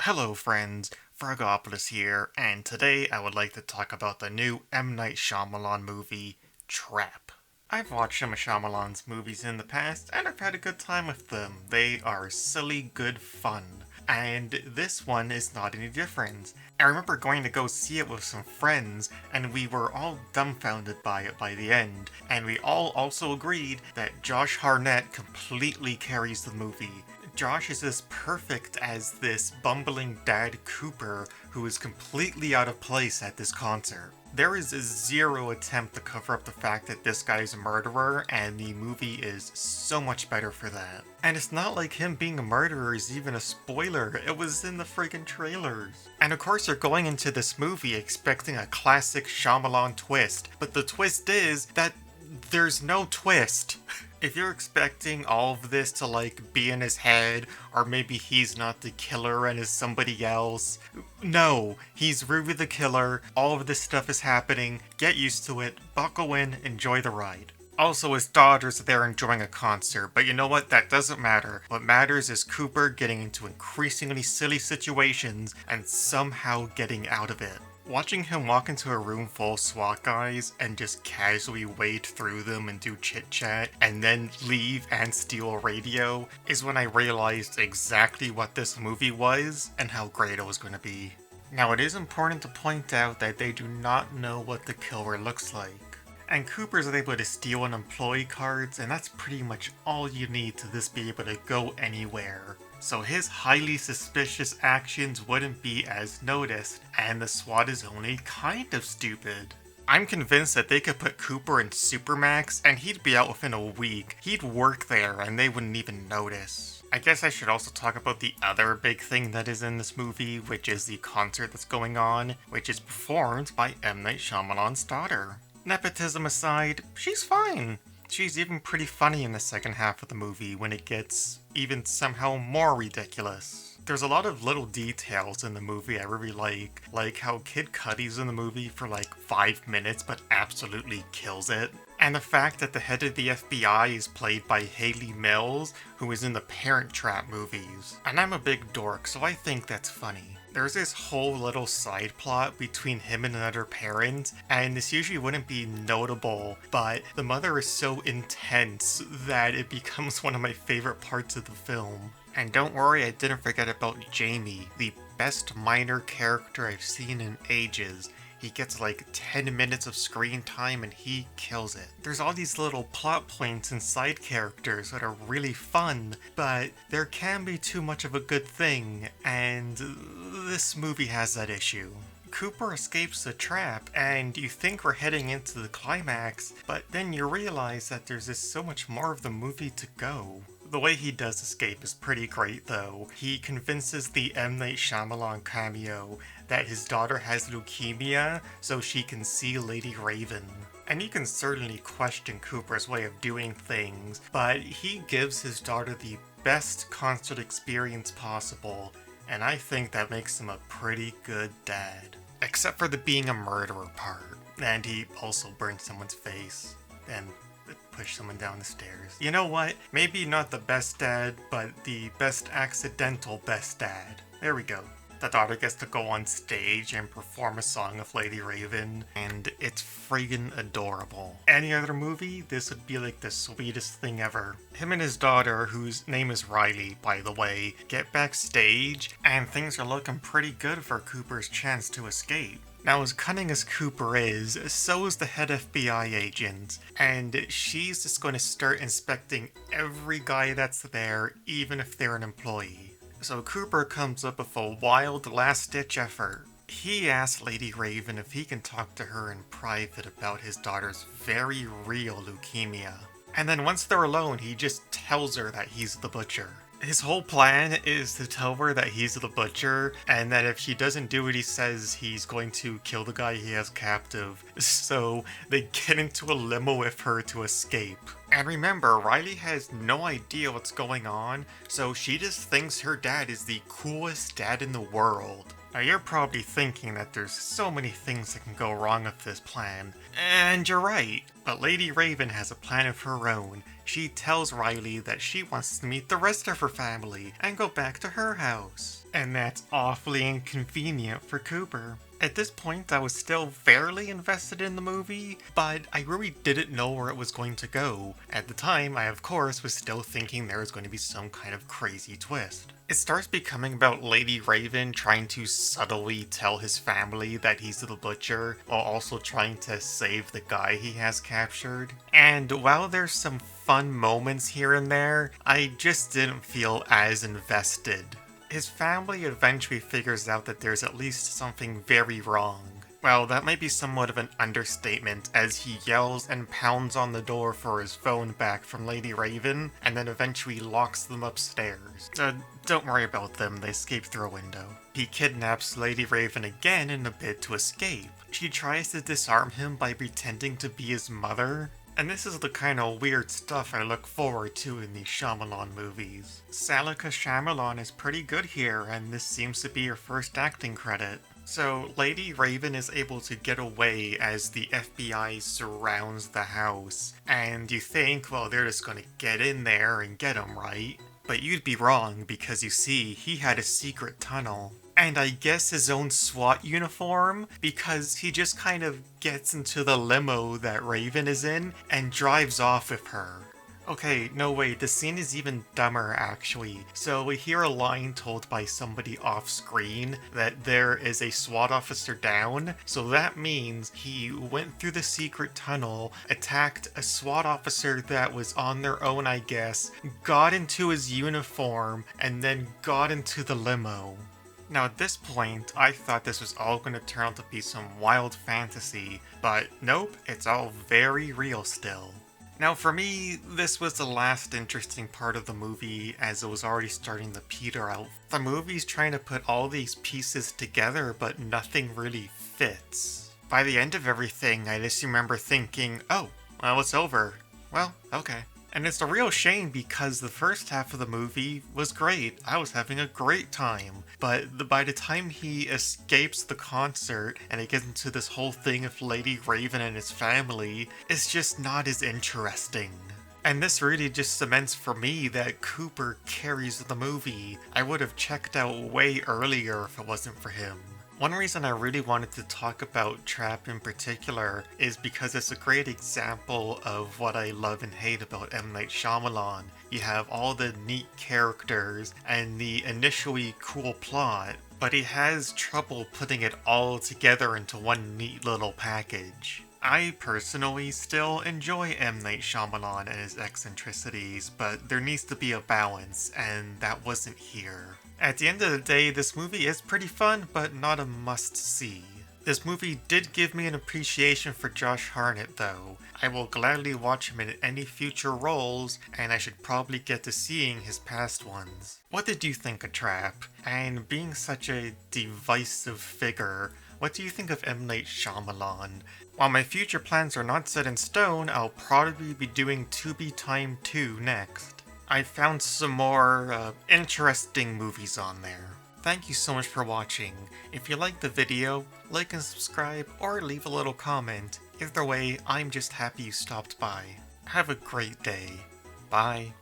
Hello friends, Frogopolis here, and today I would like to talk about the new M. Night Shyamalan movie, Trap. I've watched some of Shyamalan's movies in the past, and I've had a good time with them. They are silly good fun. And this one is not any different. I remember going to go see it with some friends, and we were all dumbfounded by it by the end, and we all also agreed that Josh Hartnett completely carries the movie. Josh is as perfect as this bumbling dad Cooper who is completely out of place at this concert. There is a zero attempt to cover up the fact that this guy is a murderer, and the movie is so much better for that. And it's not like him being a murderer is even a spoiler, it was in the friggin' trailers. And of course you're going into this movie expecting a classic Shyamalan twist, but the twist is that there's no twist. If you're expecting all of this to be in his head, or maybe he's not the killer and is somebody else, no, he's really the killer, all of this stuff is happening, get used to it, buckle in, enjoy the ride. Also, his daughter's there enjoying a concert, but you know what? That doesn't matter. What matters is Cooper getting into increasingly silly situations and somehow getting out of it. Watching him walk into a room full of SWAT guys and just casually wade through them and do chit-chat and then leave and steal a radio is when I realized exactly what this movie was and how great it was going to be. Now, it is important to point out that they do not know what the killer looks like. And Cooper's able to steal an employee cards, and that's pretty much all you need to this be able to go anywhere. So his highly suspicious actions wouldn't be as noticed, and the SWAT is only kind of stupid. I'm convinced that they could put Cooper in Supermax and he'd be out within a week. He'd work there and they wouldn't even notice. I guess I should also talk about the other big thing that is in this movie, which is the concert that's going on, which is performed by M. Night Shyamalan's daughter. Nepotism aside, she's fine. She's even pretty funny in the second half of the movie when it gets even somehow more ridiculous. There's a lot of little details in the movie I really like how Kid Cudi's in the movie for 5 minutes but absolutely kills it. And the fact that the head of the FBI is played by Hayley Mills, who is in the Parent Trap movies. And I'm a big dork, so I think that's funny. There's this whole little side plot between him and another parent, and this usually wouldn't be notable, but the mother is so intense that it becomes one of my favorite parts of the film. And don't worry, I didn't forget about Jamie, the best minor character I've seen in ages. He gets 10 minutes of screen time and he kills it. There's all these little plot points and side characters that are really fun, but there can be too much of a good thing, and this movie has that issue. Cooper escapes the trap, and you think we're heading into the climax, but then you realize that there's just so much more of the movie to go. The way he does escape is pretty great though. He convinces the M. Night Shyamalan cameo that his daughter has leukemia so she can see Lady Raven. And you can certainly question Cooper's way of doing things, but he gives his daughter the best concert experience possible, and I think that makes him a pretty good dad. Except for the being a murderer part. And he also burned someone's face and pushed someone down the stairs. You know what? Maybe not the best dad, but the best accidental best dad. There we go. The daughter gets to go on stage and perform a song of Lady Raven, and it's friggin' adorable. Any other movie, this would be the sweetest thing ever. Him and his daughter, whose name is Riley, by the way, get backstage, and things are looking pretty good for Cooper's chance to escape. Now, as cunning as Cooper is, so is the head FBI agent, and she's just going to start inspecting every guy that's there, even if they're an employee. So Cooper comes up with a wild last-ditch effort. He asks Lady Raven if he can talk to her in private about his daughter's very real leukemia. And then once they're alone, he just tells her that he's the butcher. His whole plan is to tell her that he's the butcher, and that if she doesn't do what he says, he's going to kill the guy he has captive. So they get into a limo with her to escape. And remember, Riley has no idea what's going on, so she just thinks her dad is the coolest dad in the world. Now you're probably thinking that there's so many things that can go wrong with this plan, and you're right, but Lady Raven has a plan of her own. She tells Riley that she wants to meet the rest of her family and go back to her house. And that's awfully inconvenient for Cooper. At this point, I was still fairly invested in the movie, but I really didn't know where it was going to go. At the time, I of course was still thinking there was going to be some kind of crazy twist. It starts becoming about Lady Raven trying to subtly tell his family that he's the butcher, while also trying to save the guy he has captured. And while there's some fun moments here and there, I just didn't feel as invested. His family eventually figures out that there's at least something very wrong. Well, that might be somewhat of an understatement, as he yells and pounds on the door for his phone back from Lady Raven, and then eventually locks them upstairs. Don't worry about them, they escape through a window. He kidnaps Lady Raven again in a bid to escape. She tries to disarm him by pretending to be his mother. And this is the kind of weird stuff I look forward to in these Shyamalan movies. Salika Shyamalan is pretty good here, and this seems to be her first acting credit. So, Lady Raven is able to get away as the FBI surrounds the house, and you think, well, they're just gonna get in there and get him, right? But you'd be wrong, because you see, he had a secret tunnel. And I guess his own SWAT uniform, because he just kind of gets into the limo that Raven is in and drives off with her. Okay, no wait, the scene is even dumber actually. So we hear a line told by somebody off screen that there is a SWAT officer down, so that means he went through the secret tunnel, attacked a SWAT officer that was on their own I guess, got into his uniform, and then got into the limo. Now at this point, I thought this was all going to turn out to be some wild fantasy, but nope, it's all very real still. Now for me, this was the last interesting part of the movie as it was already starting to peter out. The movie's trying to put all these pieces together, but nothing really fits. By the end of everything, I just remember thinking, oh, well it's over. Well, okay. And it's a real shame because the first half of the movie was great. I was having a great time. But by the time he escapes the concert and it gets into this whole thing of Lady Raven and his family, it's just not as interesting. And this really just cements for me that Cooper carries the movie. I would have checked out way earlier if it wasn't for him. One reason I really wanted to talk about Trap in particular is because it's a great example of what I love and hate about M. Night Shyamalan. You have all the neat characters and the initially cool plot, but he has trouble putting it all together into one neat little package. I personally still enjoy M. Night Shyamalan and his eccentricities, but there needs to be a balance, and that wasn't here. At the end of the day, this movie is pretty fun, but not a must-see. This movie did give me an appreciation for Josh Hartnett, though. I will gladly watch him in any future roles, and I should probably get to seeing his past ones. What did you think of Trap? And being such a divisive figure, what do you think of M. Night Shyamalan? While my future plans are not set in stone, I'll probably be doing To Be Time 2 next. I found some more interesting movies on there. Thank you so much for watching. If you liked the video, like and subscribe, or leave a little comment. Either way, I'm just happy you stopped by. Have a great day. Bye.